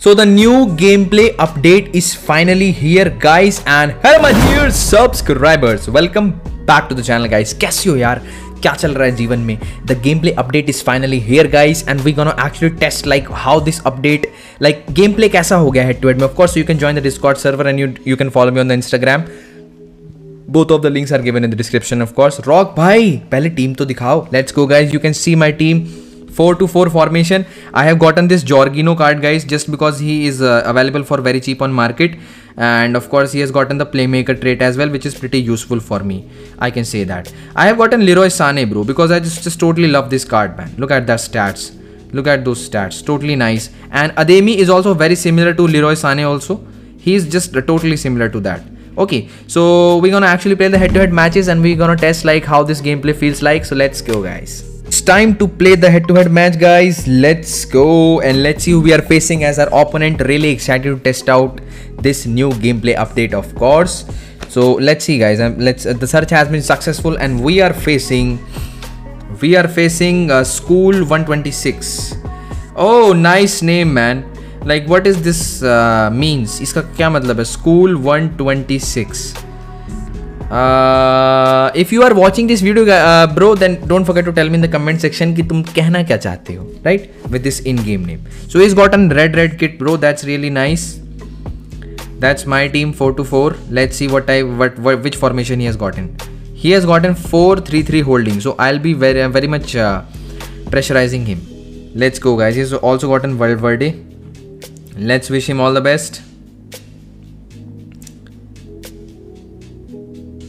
So the new gameplay update is finally here guys, and hello my dear subscribers, welcome back to the channel guys. कैसे हो यार, क्या चल रहा है जीवन में? The gameplay update is finally here guys, and we're gonna actually test like how this update, like gameplay कैसा हो गया head to head में. Of course you can join the Discord server and you can follow me on the Instagram. Both of the links are given in the description of course. Rock भाई पहले team तो दिखाओ. Let's go guys. You can see my team. 4-2-4 formation. I have gotten this Jorginho card guys just because he is available for very cheap on market, and of course he has gotten the playmaker trait as well, which is pretty useful for me. I can say that. I have gotten Leroy Sané bro because I just totally love this card man. Look at that stats. Look at those stats. Totally nice. And Ademi is also very similar to Leroy Sané also. He is just totally similar to that. Okay, so we're gonna actually play the head-to-head matches and we're gonna test like how this gameplay feels like. So let's go guys. It's time to play the head-to-head match guys. Let's go and let's see who we are facing as our opponent. Really excited to test out this new gameplay update of course. So let's see guys. The search has been successful and we are facing School 126. Oh, nice name man. Like what is this means? इसका क्या मतलब है? School 126. If you are watching this video bro, then don't forget to tell me in the comment section कि तुम कहना क्या चाहते हो, right? With this in-game name. So he's gotten red kit bro. That's really nice. That's my team 4-4. Let's see which formation he has gotten. He has gotten 4-3-3 holding. So I'll be very much pressurizing him. Let's go guys. He's also gotten Valverde. Let's wish him all the best.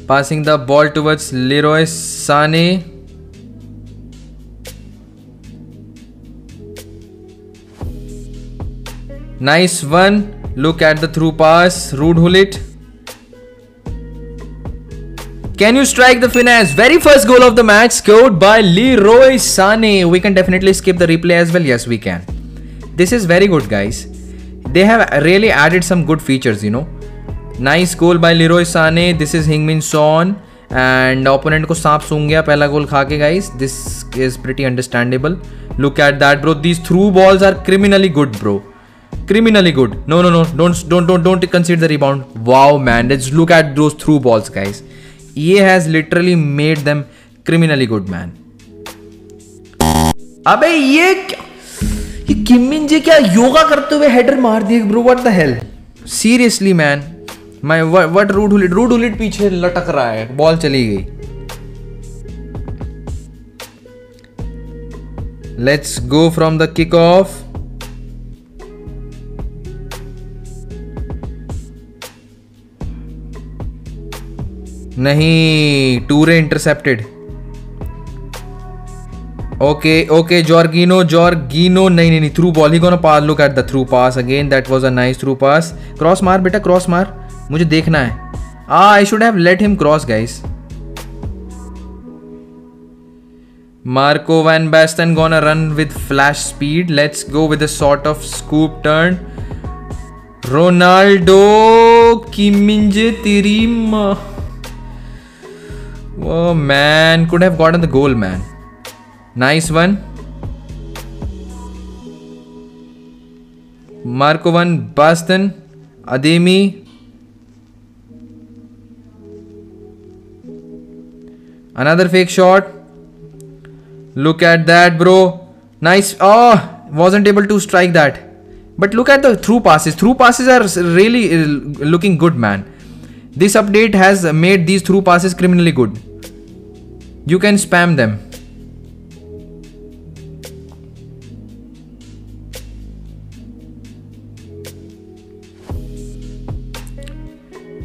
Passing the ball towards Leroy Sané. Nice one. Look at the through pass. Rude Hullet. Can you strike the finesse? Very first goal of the match scored by Leroy Sané. We can definitely skip the replay as well. Yes, we can. This is very good, guys. They have really added some good features, you know. Nice goal by Leroy Sané. This is Heung-min Son and opponent को सांप सूंघ गया पहला गोल खा के guys. This is pretty understandable. Look at that bro. These through balls are criminally good bro. Criminally good. No. Don't concede the rebound. Wow man. Let's look at those through balls guys. EA has literally made them criminally good man. अबे ये किम Min जे क्या योगा करते हुए header मार दिए bro. What the hell? Seriously man. what Rude Hullet पीछे लटक रहा है, बॉल चली गई. Let's go from the kickoff. नहीं, टूरे इंटरसेप्टेड. Okay, Jorginho. नहीं, through ball. He gonna pass. Look at the through pass again. That was a nice through pass. Cross मार बेटा, cross मार. मुझे देखना है. I should have let him cross, guys. Marco van Basten gonna run with flash speed. Let's go with a sort of scoop turn. Ronaldo, Kim Min-jae तेरी माँ. Oh man, could have gotten the goal, man. Nice one. Marco van Basten, Ademi. Another fake shot. Look at that bro. Nice. Oh, wasn't able to strike that. But look at the through passes. Through passes are really looking good man. This update has made these through passes criminally good. You can spam them.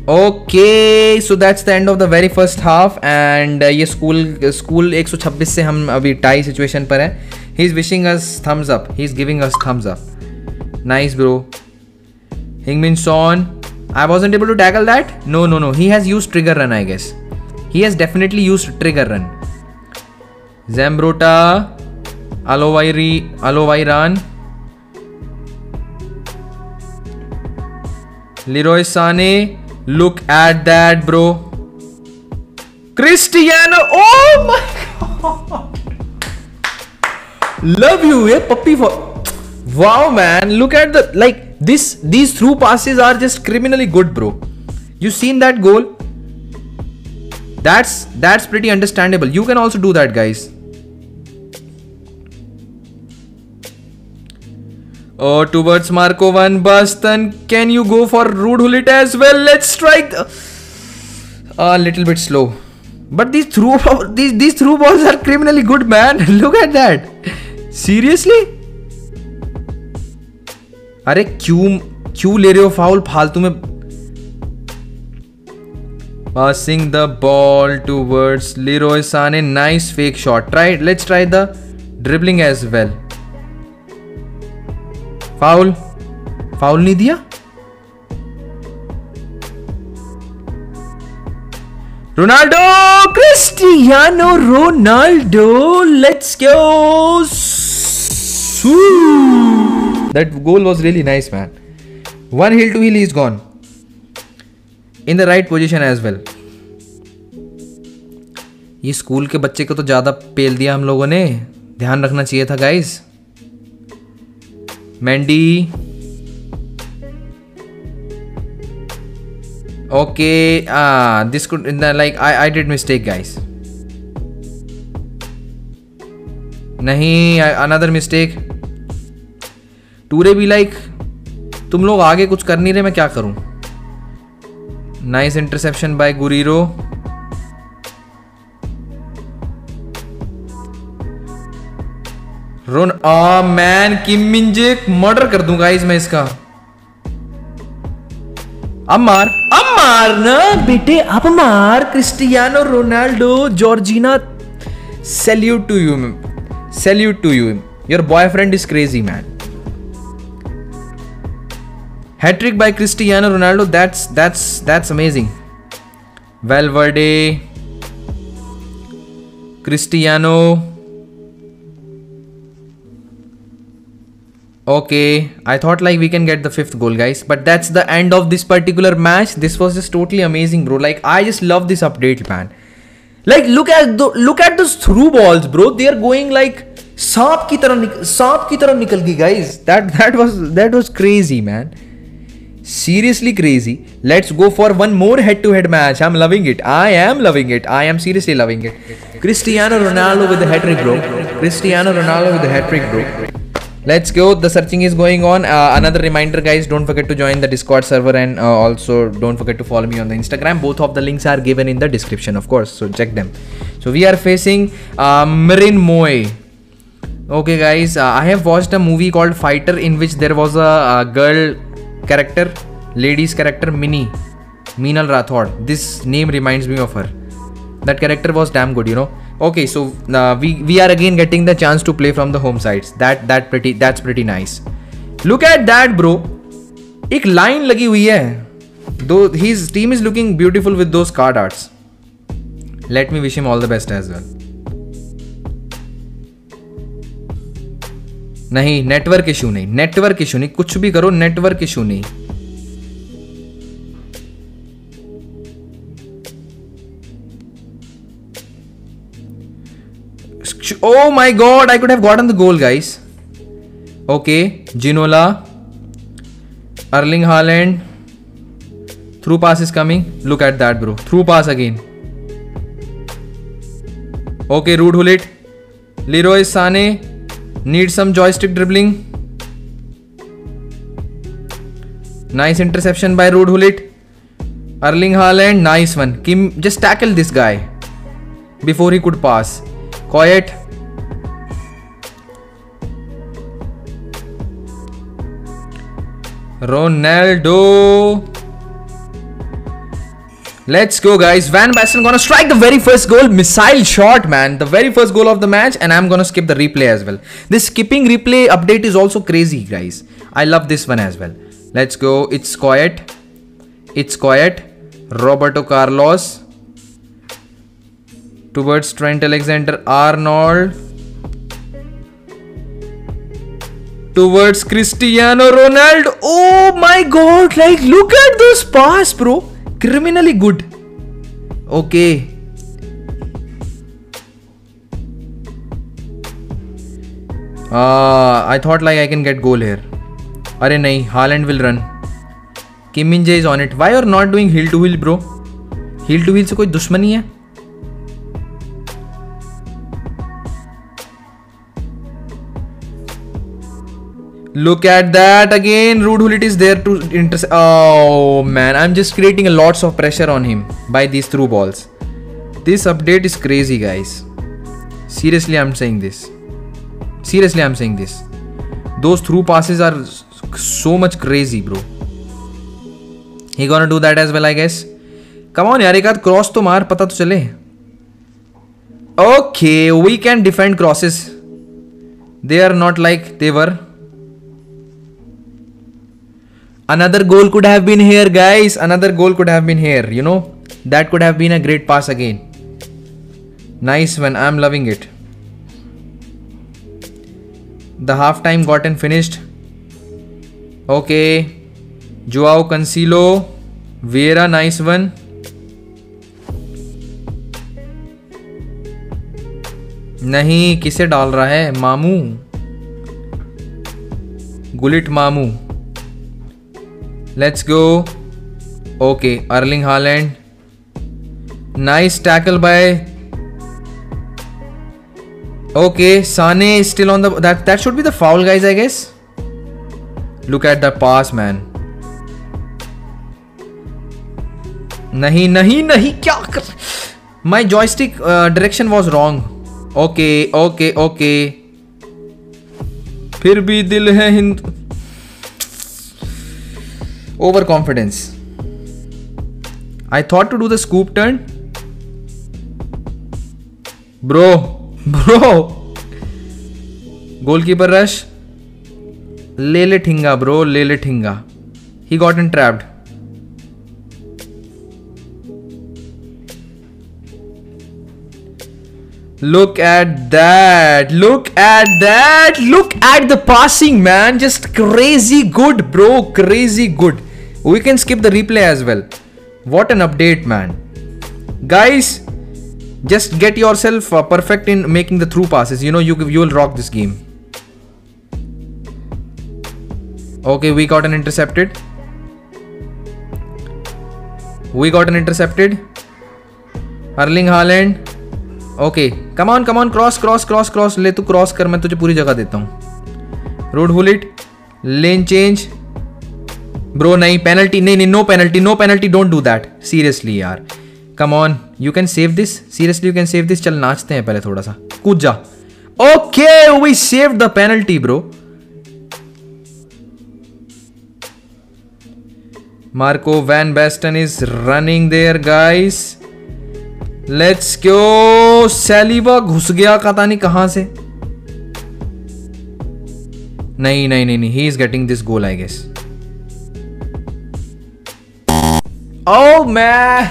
Okay, so that's the end of the very first half and ये school 126 से हम अभी tie situation पर हैं. He's wishing us thumbs up. He's giving us thumbs up. Nice bro. Heung-min Son. I wasn't able to tackle that. No. He has used trigger run I guess. He has definitely used trigger run. Zambrotta, Alovairan. Leroy Sané. Look at that bro. Cristiano. Oh my god. Love you, puppy. Wow man, look at the, like, These through passes are just criminally good, bro. You seen that goal? That's pretty understandable. You can also do that, guys. Oh, towards Marco van Basten. Can you go for Ruud Gullit as well? Let's strike. A little bit slow, but these through balls are criminally good, man. Look at that. Seriously? अरे क्यों ले रहे हो foul फालतू में? Passing the ball towards Leroy Sané. Nice fake shot. Let's try the dribbling as well. Foul नहीं दिया? Cristiano Ronaldo. Let's go. That goal was really nice, man. One heel to heel, he's gone. In the right position as well. ये school के बच्चे को तो ज्यादा पेल दिया हम लोगों ने. ध्यान रखना चाहिए था, guys. Mendy. Okay, this could like I did mistake, guys. नहीं, another mistake. टूरे भी like तुम लोग आगे कुछ कर नहीं रहे, मैं क्या करूं? Nice interception by Guriro. Man, किम मिंजे मर्डर कर दूं गाइस मैं इसका. अब मार ना बेटे, अब मार. Cristiano Ronaldo, Georgina, salute to you. Your boyfriend is crazy, man. Hat-trick by Cristiano Ronaldo. That's amazing. Valverde, Cristiano. Okay, I thought like we can get the 5th goal, guys, but that's the end of this particular match. This was just totally amazing, bro. Like, I just love this update, man. Like, look at those through balls, bro. They are going like सांप की तरह निकल गई, guys. That was crazy, man. Seriously crazy. Let's go for one more head-to-head match. I'm loving it. I am seriously loving it. Cristiano Ronaldo with the hat-trick, bro. Let's go. The searching is going on. Another reminder, guys, don't forget to join the Discord server, and also don't forget to follow me on the Instagram. Both of the links are given in the description, of course, so check them. So we are facing Marin Moy. Okay, guys, I have watched a movie called Fighter, in which there was a girl character, ladies character, Meenal Rathod. This name reminds me of her. That character was damn good, you know. Okay, so we are again getting the chance to play from the home sides. That's pretty nice. Look at that, bro. एक line लगी हुई है. Though his team is looking beautiful with those card arts. Let me wish him all the best as well. नहीं, network issue नहीं, कुछ भी करो, network issue नहीं. Oh my god, I could have gotten the goal, guys. Okay, Ginola, Erling Haaland. Through pass is coming. Look at that, bro. Through pass again. Okay, Ruud Gullit. Leroy Sané. Need some joystick dribbling. Nice interception by Ruud Gullit. Erling Haaland. Nice one. Kim, just tackle this guy before he could pass. Quiet. Ronaldo. Let's go, guys. Van Basten gonna strike the very first goal. Missile shot, man. The very first goal of the match, and I'm gonna skip the replay as well. This skipping replay update is also crazy, guys. I love this one as well. Let's go. It's quiet. Roberto Carlos towards Trent Alexander-Arnold, towards Cristiano Ronaldo. Oh my god, like look at this pass, bro. Criminally good. Okay. I thought like I can get goal here. अरे नहीं, Holland will run. Kim Min Jae is on it. Why you are not doing heel to heel bro? Heel to heel से कोई दुश्मनी है? Look at that again. Rude Hullet is there to intercept. Oh man, I'm just creating a lots of pressure on him by these through balls. This update is crazy, guys. Seriously, I'm saying this. Seriously, I'm saying this. Those through passes are so much crazy, bro. He gonna do that as well, I guess. Come on, यार एक आध cross तो मार, पता तो चले. Okay, we can defend crosses. They are not like they were. Another goal could have been here, guys. Another goal could have been here. You know, that could have been a great pass again. Nice one. I'm loving it. The halftime gotten finished. Okay. Joao Cancelo. Vieira, nice one. नहीं, किसे डाल रहा है? मामू. Gullit मामू. Let's go. Okay, Erling Haaland. Nice tackle by. Okay, Sane is still on the. That should be the foul, guys. I guess. Look at the pass, man. नहीं नहीं नहीं, क्या कर? My joystick direction was wrong. Okay, okay, okay. फिर भी दिल है Hind. Overconfidence. I thought to do the scoop turn. Bro. Goalkeeper rush. Lele Thinga, bro. Lele Thinga. He got entrapped. Look at that. Look at that. Look at the passing, man. Just crazy good, bro. Crazy good. We can skip the replay as well. What an update, man. Guys, just get yourself perfect in making the through passes. You know, you will rock this game. Okay, we got an intercepted. We got an intercepted. Erling Haaland. Okay, come on, cross. ले तू cross कर, मैं तुझे पूरी जगह देता हूँ. Rude Hullet. Lane change. Bro, नहीं, penalty, नहीं, no penalty, don't do that. Seriously यार. Come on, you can save this. Seriously, you can save this. चल नाचते हैं पहले थोड़ा सा. कूद जा. Okay, we saved the penalty, bro. Marco Van Basten is running there, guys. Let's go. Saliba घुस गया पता नहीं कहां से. नहीं, he is getting this goal, I guess. Oh man.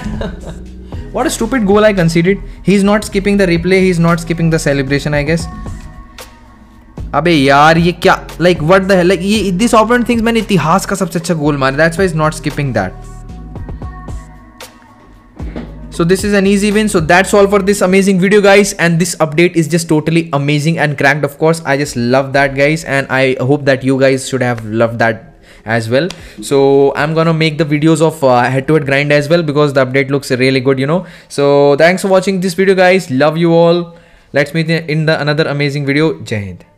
What a stupid goal I conceded. He's not skipping the replay. He's not skipping the celebration, I guess. अबे यार ये क्या, like what the hell, like ये this opponent thinks मैंने इतिहास का सबसे अच्छा गोल मारा. That's why he's not skipping that. So this is an easy win. So that's all for this amazing video, guys, and this update is just totally amazing and cracked. Of course, I just love that, guys, and I hope that you guys should have loved that as well. So I'm gonna make the videos of head-to-head grind as well, because the update looks really good, you know. So thanks for watching this video, guys. Love you all. Let's meet in the another amazing video. Jai Hind.